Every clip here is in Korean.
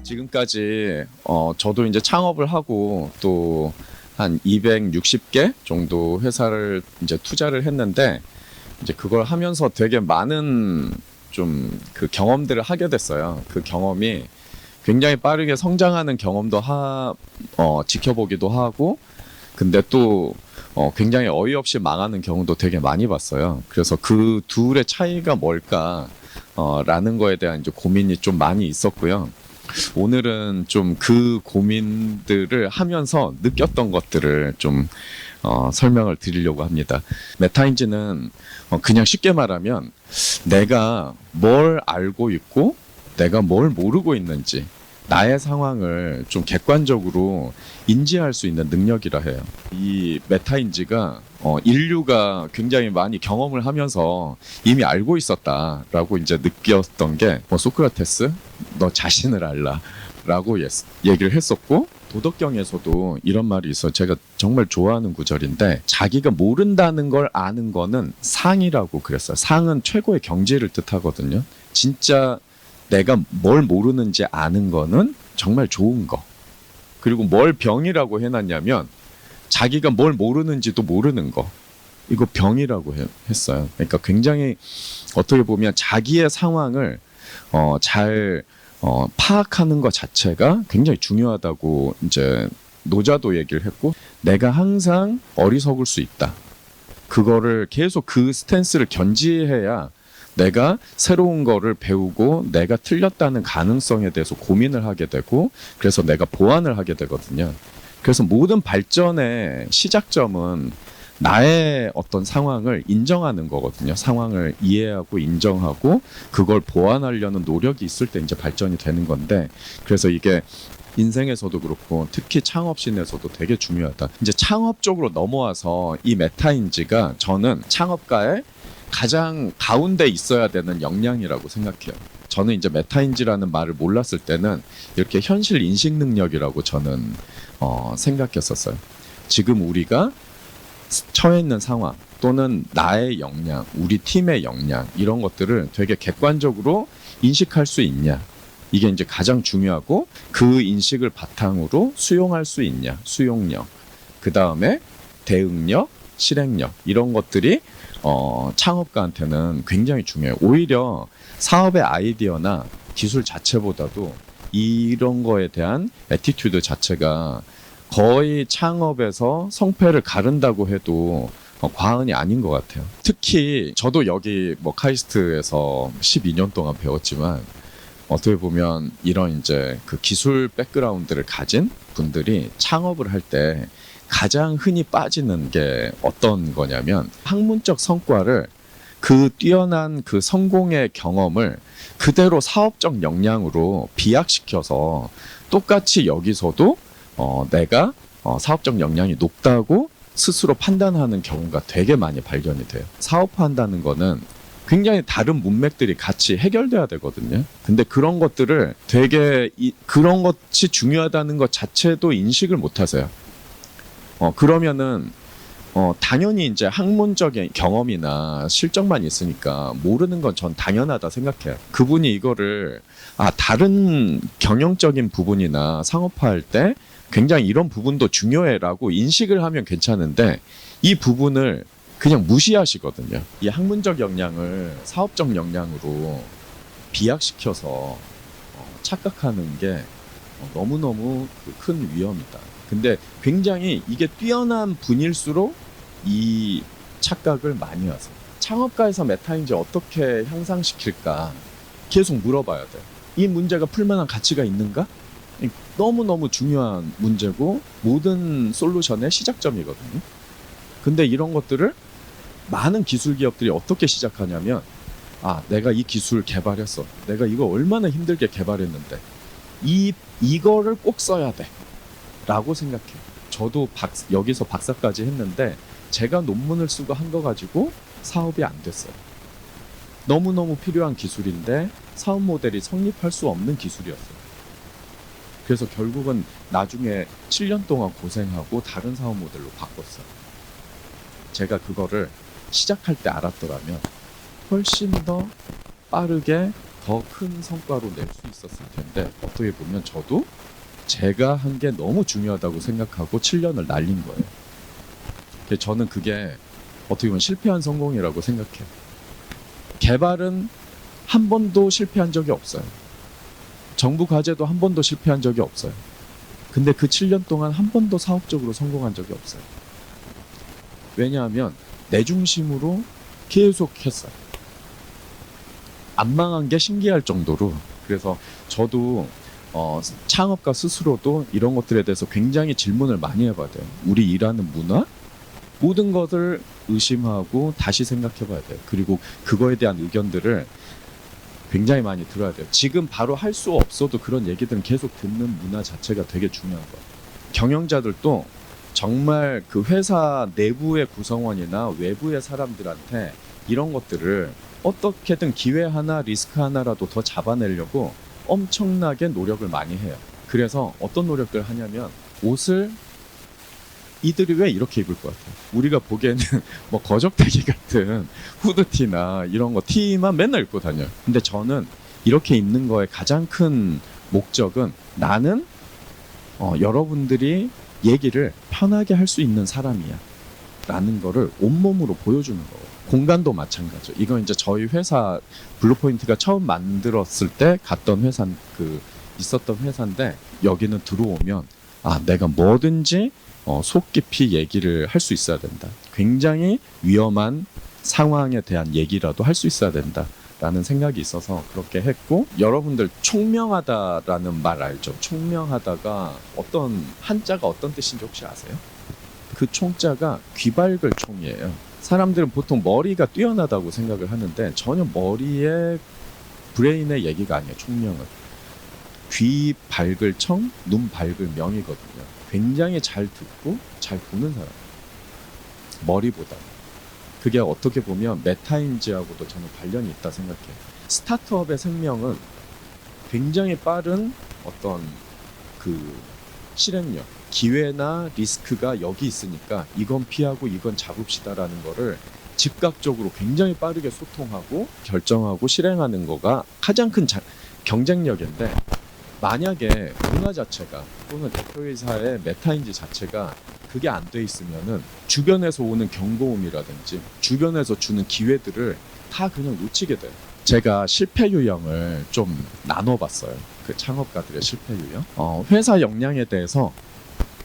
지금까지 저도 이제 창업을 하고 또 한 260개 정도 회사를 이제 투자를 했는데 이제 그걸 하면서 되게 많은 좀 그 경험들을 하게 됐어요. 그 경험이 굉장히 빠르게 성장하는 경험도 지켜보기도 하고 근데 또 굉장히 어이없이 망하는 경우도 되게 많이 봤어요. 그래서 그 둘의 차이가 뭘까 라는 거에 대한 이제 고민이 좀 많이 있었고요. 오늘은 좀 그 고민들을 하면서 느꼈던 것들을 좀 설명을 드리려고 합니다. 메타인지는 그냥 쉽게 말하면 내가 뭘 알고 있고 내가 뭘 모르고 있는지 나의 상황을 좀 객관적으로 인지할 수 있는 능력이라 해요. 이 메타인지가 인류가 굉장히 많이 경험을 하면서 이미 알고 있었다라고 이제 느꼈던 게 소크라테스 너 자신을 알라라고 얘기를 했었고 도덕경에서도 이런 말이 있어요. 제가 정말 좋아하는 구절인데 자기가 모른다는 걸 아는 거는 상이라고 그랬어요. 상은 최고의 경지를 뜻하거든요. 진짜 내가 뭘 모르는지 아는 거는 정말 좋은 거. 그리고 뭘 병이라고 해놨냐면 자기가 뭘 모르는지도 모르는 거. 이거 병이라고 했어요. 그러니까 굉장히 어떻게 보면 자기의 상황을 잘 파악하는 것 자체가 굉장히 중요하다고 이제 노자도 얘기를 했고 내가 항상 어리석을 수 있다. 그거를 계속 그 스탠스를 견지해야 내가 새로운 거를 배우고 내가 틀렸다는 가능성에 대해서 고민을 하게 되고 그래서 내가 보완을 하게 되거든요. 그래서 모든 발전의 시작점은 나의 어떤 상황을 인정하는 거거든요. 상황을 이해하고 인정하고 그걸 보완하려는 노력이 있을 때 이제 발전이 되는 건데 그래서 이게 인생에서도 그렇고 특히 창업신에서도 되게 중요하다. 이제 창업 쪽으로 넘어와서 이 메타인지가 저는 창업가의 가장 가운데 있어야 되는 역량이라고 생각해요. 저는 이제 메타인지라는 말을 몰랐을 때는 이렇게 현실 인식 능력이라고 저는 생각했었어요. 지금 우리가 처해 있는 상황 또는 나의 역량, 우리 팀의 역량 이런 것들을 되게 객관적으로 인식할 수 있냐. 이게 이제 가장 중요하고 그 인식을 바탕으로 수용할 수 있냐. 수용력. 그 다음에 대응력, 실행력 이런 것들이 창업가한테는 굉장히 중요해요. 오히려 사업의 아이디어나 기술 자체보다도 이런 거에 대한 애티튜드 자체가 거의 창업에서 성패를 가른다고 해도 과언이 아닌 것 같아요. 특히 저도 여기 카이스트에서 12년 동안 배웠지만 어떻게 보면 이런 이제 그 기술 백그라운드를 가진 분들이 창업을 할 때 가장 흔히 빠지는 게 어떤 거냐면 학문적 성과를 그 뛰어난 그 성공의 경험을 그대로 사업적 역량으로 비약시켜서 똑같이 여기서도 내가 사업적 역량이 높다고 스스로 판단하는 경우가 되게 많이 발견이 돼요. 사업한다는 거는 굉장히 다른 문맥들이 같이 해결돼야 되거든요. 근데 그런 것들을 되게 그런 것이 중요하다는 것 자체도 인식을 못 하세요. 그러면은 당연히 이제 학문적인 경험이나 실적만 있으니까 모르는 건 전 당연하다 생각해요. 그분이 이거를 다른 경영적인 부분이나 상업화할 때 굉장히 이런 부분도 중요해라고 인식을 하면 괜찮은데 이 부분을 그냥 무시하시거든요. 이 학문적 역량을 사업적 역량으로 비약시켜서 착각하는 게 너무너무 큰 위험이다. 근데 굉장히 이게 뛰어난 분일수록 이 착각을 많이 하세요. 창업가에서 메타인지 어떻게 향상시킬까 계속 물어봐야 돼요. 이 문제가 풀만한 가치가 있는가? 너무너무 중요한 문제고 모든 솔루션의 시작점이거든요. 근데 이런 것들을 많은 기술 기업들이 어떻게 시작하냐면 내가 이 기술 개발했어. 내가 이거 얼마나 힘들게 개발했는데 이거를 꼭 써야 돼. 라고 생각해요. 저도 여기서 박사까지 했는데 제가 논문을 쓰고 한 거 가지고 사업이 안 됐어요. 너무너무 필요한 기술인데 사업 모델이 성립할 수 없는 기술이었어요. 그래서 결국은 나중에 7년 동안 고생하고 다른 사업 모델로 바꿨어요. 제가 그거를 시작할 때 알았더라면 훨씬 더 빠르게 더 큰 성과로 낼 수 있었을 텐데 어떻게 보면 저도 제가 한 게 너무 중요하다고 생각하고 7년을 날린 거예요. 저는 그게 어떻게 보면 실패한 성공이라고 생각해요. 개발은 한 번도 실패한 적이 없어요. 정부 과제도 한 번도 실패한 적이 없어요. 근데 그 7년 동안 한 번도 사업적으로 성공한 적이 없어요. 왜냐하면 내 중심으로 계속 했어요. 안 망한 게 신기할 정도로. 그래서 저도 창업가 스스로도 이런 것들에 대해서 굉장히 질문을 많이 해봐야 돼요. 우리 일하는 문화? 모든 것을 의심하고 다시 생각해 봐야 돼요. 그리고 그거에 대한 의견들을 굉장히 많이 들어야 돼요. 지금 바로 할 수 없어도 그런 얘기들은 계속 듣는 문화 자체가 되게 중요한 거예요. 경영자들도 정말 그 회사 내부의 구성원이나 외부의 사람들한테 이런 것들을 어떻게든 기회 하나 리스크 하나라도 더 잡아내려고 엄청나게 노력을 많이 해요. 그래서 어떤 노력을 하냐면 옷을 이들이 왜 이렇게 입을 것 같아요? 우리가 보기에는 뭐 거적대기 같은 후드티나 이런 거 티만 맨날 입고 다녀요. 근데 저는 이렇게 입는 거의 가장 큰 목적은 나는 여러분들이 얘기를 편하게 할 수 있는 사람이야 라는 거를 온몸으로 보여주는 거예요. 공간도 마찬가지죠. 이건 이제 저희 회사 블루포인트가 처음 만들었을 때 갔던 회사 있었던 회사인데 여기는 들어오면 내가 뭐든지 속 깊이 얘기를 할 수 있어야 된다. 굉장히 위험한 상황에 대한 얘기라도 할 수 있어야 된다. 라는 생각이 있어서 그렇게 했고, 여러분들 총명하다라는 말 알죠? 총명하다가 한자가 어떤 뜻인지 혹시 아세요? 그 총자가 귀밝을 총이에요. 사람들은 보통 머리가 뛰어나다고 생각을 하는데 전혀 머리에 브레인의 얘기가 아니에요. 총명은 귀 밝을 청, 눈 밝을 명이거든요. 굉장히 잘 듣고 잘 보는 사람, 머리보다. 그게 어떻게 보면 메타인지하고도 저는 관련이 있다 생각해요. 스타트업의 생명은 굉장히 빠른 어떤 실행력, 기회나 리스크가 여기 있으니까 이건 피하고 이건 잡읍시다라는 거를 즉각적으로 굉장히 빠르게 소통하고 결정하고 실행하는 거가 가장 큰 경쟁력인데, 만약에 문화 자체가 또는 대표이사의 메타인지 자체가 그게 안 돼 있으면은 주변에서 오는 경고음이라든지 주변에서 주는 기회들을 다 그냥 놓치게 돼요. 제가 실패 유형을 좀 나눠봤어요. 그 창업가들의 실패 유형. 회사 역량에 대해서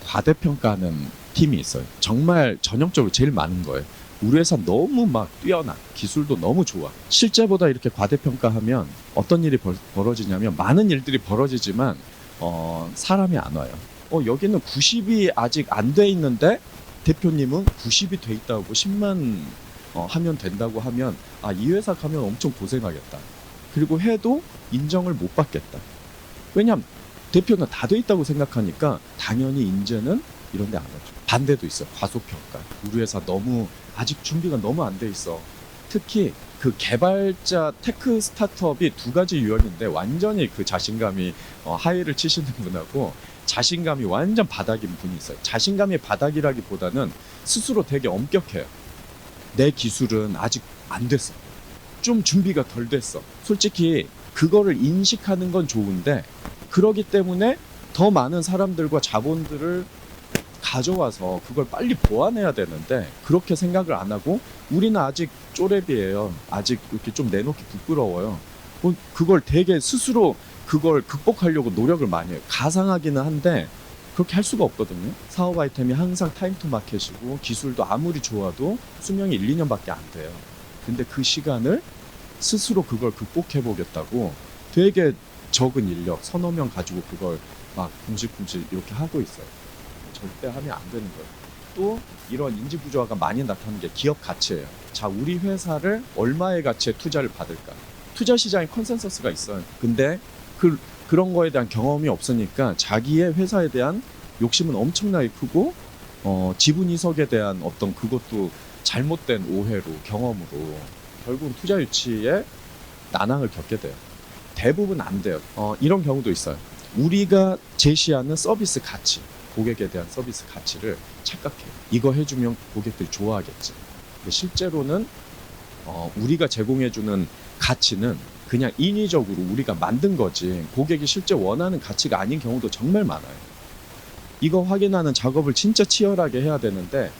과대평가하는 팀이 있어요. 정말 전형적으로 제일 많은 거예요. 우리 회사 너무 막 뛰어나, 기술도 너무 좋아. 실제보다 이렇게 과대평가하면 어떤 일이 벌어지냐면 많은 일들이 벌어지지만 사람이 안 와요. 여기는 90이 아직 안 돼 있는데 대표님은 90이 돼 있다고 10만 하면 된다고 하면 이 회사 가면 엄청 고생하겠다. 그리고 해도 인정을 못 받겠다. 왜냐면 대표는 다 돼 있다고 생각하니까 당연히 이제는 이런 데 안 하죠. 반대도 있어요. 과소평가. 우리 회사 아직 준비가 너무 안 돼 있어. 특히 그 개발자 테크 스타트업이 두 가지 유형인데 완전히 그 자신감이 하이를 치시는 분하고 자신감이 완전 바닥인 분이 있어요. 자신감이 바닥이라기보다는 스스로 되게 엄격해요. 내 기술은 아직 안 됐어. 좀 준비가 덜 됐어. 솔직히 그거를 인식하는 건 좋은데, 그러기 때문에 더 많은 사람들과 자본들을 가져와서 그걸 빨리 보완해야 되는데 그렇게 생각을 안 하고 우리는 아직 쪼렙이에요. 아직 이렇게 좀 내놓기 부끄러워요. 그걸 되게 스스로 그걸 극복하려고 노력을 많이 해요. 가상하기는 한데 그렇게 할 수가 없거든요. 사업 아이템이 항상 타임 투 마켓이고 기술도 아무리 좋아도 수명이 1, 2년밖에 안 돼요. 근데 그 시간을 스스로 그걸 극복해 보겠다고 되게 적은 인력, 서너 명 가지고 그걸 막 궁시궁시 이렇게 하고 있어요. 절대 하면 안 되는 거예요. 또 이런 인지 부조화가 많이 나타나는 게 기업 가치예요. 자, 우리 회사를 얼마의 가치에 투자를 받을까? 투자 시장에 컨센서스가 있어요. 근데 그런 거에 대한 경험이 없으니까 자기의 회사에 대한 욕심은 엄청나게 크고 지분 이석에 대한 어떤 그것도 잘못된 오해로, 경험으로 결국은 투자 유치에 난항을 겪게 돼요. 대부분 안 돼요. 이런 경우도 있어요. 우리가 제시하는 서비스 가치, 고객에 대한 서비스 가치를 착각해요. 이거 해주면 고객들이 좋아하겠지. 근데 실제로는 우리가 제공해주는 가치는 그냥 인위적으로 우리가 만든 거지 고객이 실제 원하는 가치가 아닌 경우도 정말 많아요. 이거 확인하는 작업을 진짜 치열하게 해야 되는데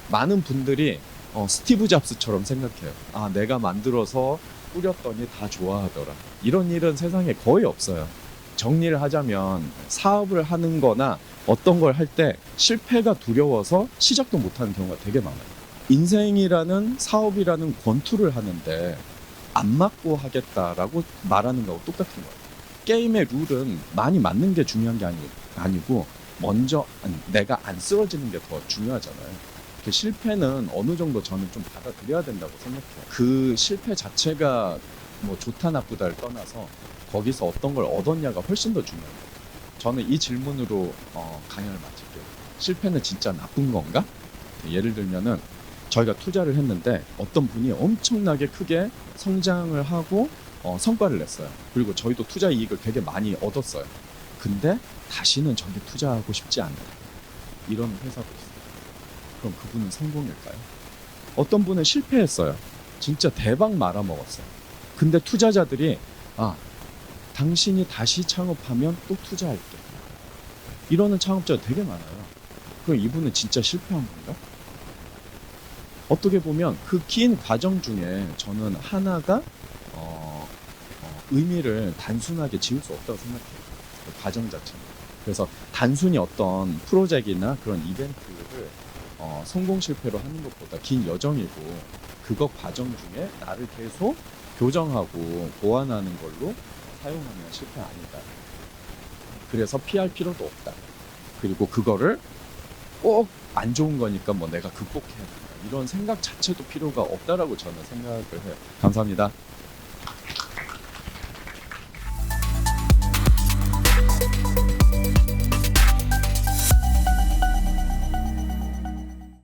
많은 분들이 스티브 잡스처럼 생각해요. 아, 내가 만들어서 뿌렸더니 다 좋아하더라. 이런 일은 세상에 거의 없어요. 정리를 하자면 사업을 하는 거나 어떤 걸 할 때 실패가 두려워서 시작도 못하는 경우가 되게 많아요. 인생이라는 사업이라는 권투를 하는데 안 맞고 하겠다라고 말하는 거하고 똑같은 거예요. 게임의 룰은 많이 맞는 게 중요한 게 아니고 먼저 내가 안 쓰러지는 게 더 중요하잖아요. 그 실패는 어느 정도 저는 좀 받아들여야 된다고 생각해요. 그 실패 자체가 뭐 좋다 나쁘다를 떠나서 거기서 어떤 걸 얻었냐가 훨씬 더 중요해요. 저는 이 질문으로 강연을 마칠게요. 실패는 진짜 나쁜 건가? 예를 들면은 저희가 투자를 했는데 어떤 분이 엄청나게 크게 성장을 하고 성과를 냈어요. 그리고 저희도 투자 이익을 되게 많이 얻었어요. 근데 다시는 저기 투자하고 싶지 않다. 이런 회사도 있어요. 그럼 그분은 성공일까요? 어떤 분은 실패했어요. 진짜 대박 말아먹었어요. 근데 투자자들이 당신이 다시 창업하면 또 투자할게. 이러는 창업자가 되게 많아요. 그럼 이분은 진짜 실패한 건가? 어떻게 보면 그 긴 과정 중에 저는 하나가 의미를 단순하게 지울 수 없다고 생각해요. 그 과정 자체는. 그래서 단순히 어떤 프로젝트나 그런 이벤트를 성공 실패로 하는 것보다 긴 여정이고 그거 과정 중에 나를 계속 교정하고 보완하는 걸로 사용하면 실패 아니다. 그래서 피할 필요도 없다. 그리고 그거를 꼭 안 좋은 거니까 뭐 내가 극복해야 된다. 이런 생각 자체도 필요가 없다라고 저는 생각을 해요. 감사합니다.